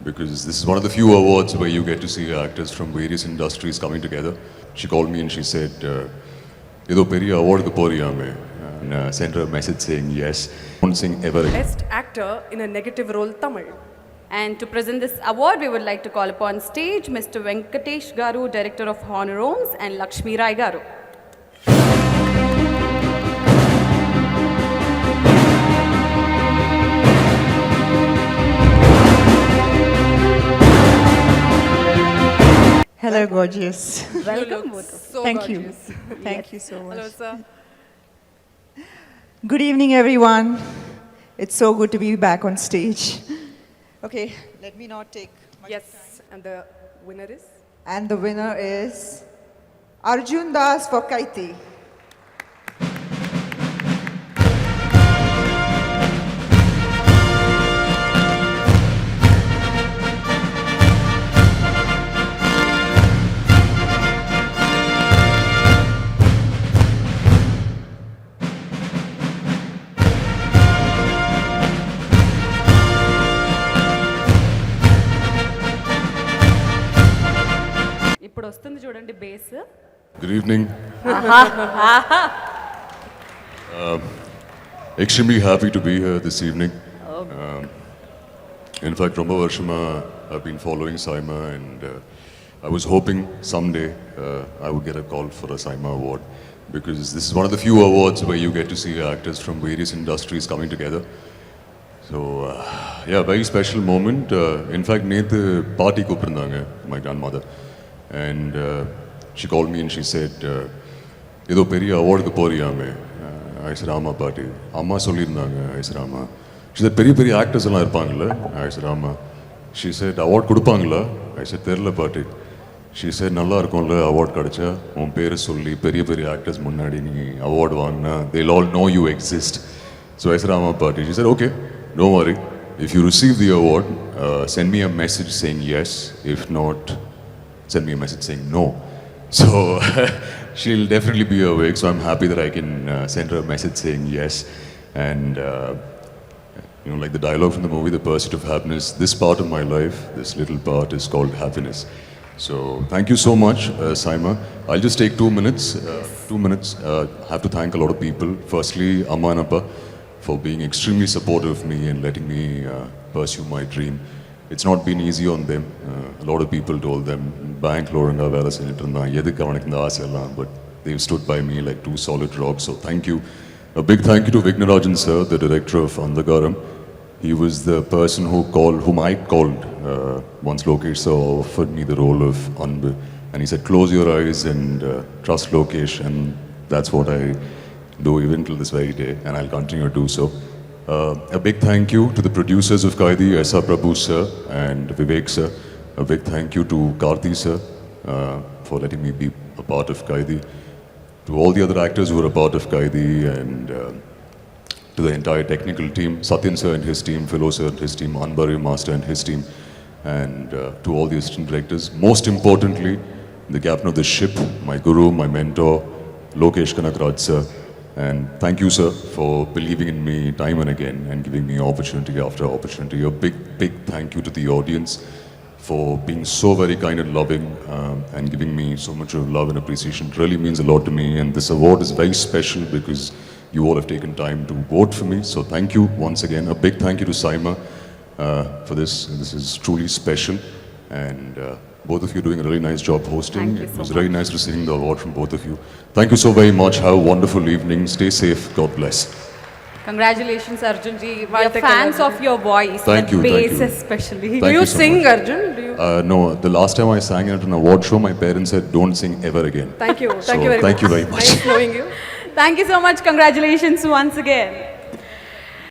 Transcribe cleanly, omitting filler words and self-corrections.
because this is one of the few awards where you get to see actors from various industries coming together. She called me and she said, "Ido periya award ku poriyame," and sent her a message saying yes. Don't sing ever again. Best actor in a negative role, Tamil. And to present this award, we would like to call upon stage Mr. Venkatesh Garu, Director of Honor Homes, and Lakshmi Rai Garu. Hello, gorgeous. Welcome both of you. So Thank gorgeous. you. Thank you so much. Hello, sir. Good evening, everyone. It's so good to be back on stage. Okay, let me not take much Yes, time. and the winner is? And the winner is Arjun Das for Kaiti. ఇప్పుడు వస్తుంది చూడండి base. Good evening. Extremely happy to be here this evening. In fact, Romba Varshama, I've been following Saima, and I was hoping someday I would get a call for a Saima award, because this is one of the few awards where you get to see actors from various industries coming together. So, yeah, very special moment. In fact, Nethu party கூப்பிட்டிருந்தாங்க, my grandmother, and she called me and she said, "Ido periya award ku poriyame." I said, "Amma party." Amma சொல்லிருந்தாங்க. I said, "Amma." She said, "பெரிய actors எல்லாம் இருப்பாங்கல்ல?" I said, "Amma." She said, "Award கொடுப்பாங்களா?" I said, "தெரியல பாட்டி." She said, "நல்லா இருக்கும்ல award கிடைச்சா, உன் பேரை சொல்லி பெரிய actors முன்னாடி நீ award வாங்கினா they'll all know you exist. So I said, "Amma party." She said, "Okay, don't worry. If you receive the award, send me a message saying yes. If not, send me a message saying no." So she'll definitely be awake. So I'm happy that I can send her a message saying yes. And you know, like the dialogue from the movie, "The Pursuit of Happiness," this part of my life, this little part, is called happiness. So thank you so much, Saima. I'll just take 2 minutes. 2 minutes. I have to thank a lot of people. Firstly, Amma and Appa for being extremely supportive of me and letting me pursue my dream. It's not been easy on them. A lot of people told them, "Bank loranga vela seyitrundha, edhukku avanukku indha aasai ella," but they've stood by me like two solid rocks. So thank you. A big thank you to Vignarajan sir, the director of Andhagaram. He was the person whom I called once Lokesh sir offered me the role of Anbu, and he said, "Close your eyes and trust Lokesh," and that's what I do even till this very day, and I'll continue to do so. A big thank you to the producers of Kaidi, S.R. Prabhu sir and Vivek sir. A big thank you to Karthi sir for letting me be a part of Kaidi. To all the other actors who were a part of Kaidi, and to the entire technical team, Satyan sir and his team, Philo sir and his team, Anbari master and his team, and to all the assistant directors. Most importantly, the captain of the ship, my guru, my mentor, Lokesh Kanakraj sir. And thank you, sir, for believing in me time and again and giving me opportunity after opportunity. A big thank you to the audience for being so very kind and loving and giving me so much of love and appreciation. It really means a lot to me, and this award is very special because you all have taken time to vote for me. So thank you once again. A big thank you to Saima for this. This is truly special, and both of you doing a really nice job hosting. Thank you It so was much. very nice receiving the award from both of you. Thank you so very much. Have a wonderful evening. Stay safe. God bless. Congratulations, Arjun ji. We are வாழ்த்துக்கள், fans Arjun. of your voice. Thank the you, thank bass you. especially. Do Thank you you so sing, much. Arjun? Do you? No, the last time I sang at an award show, my parents said, "Don't sing ever again." Thank you. So, Thank you very thank much. you very much. Nice knowing you. Thank you so much. Congratulations once again.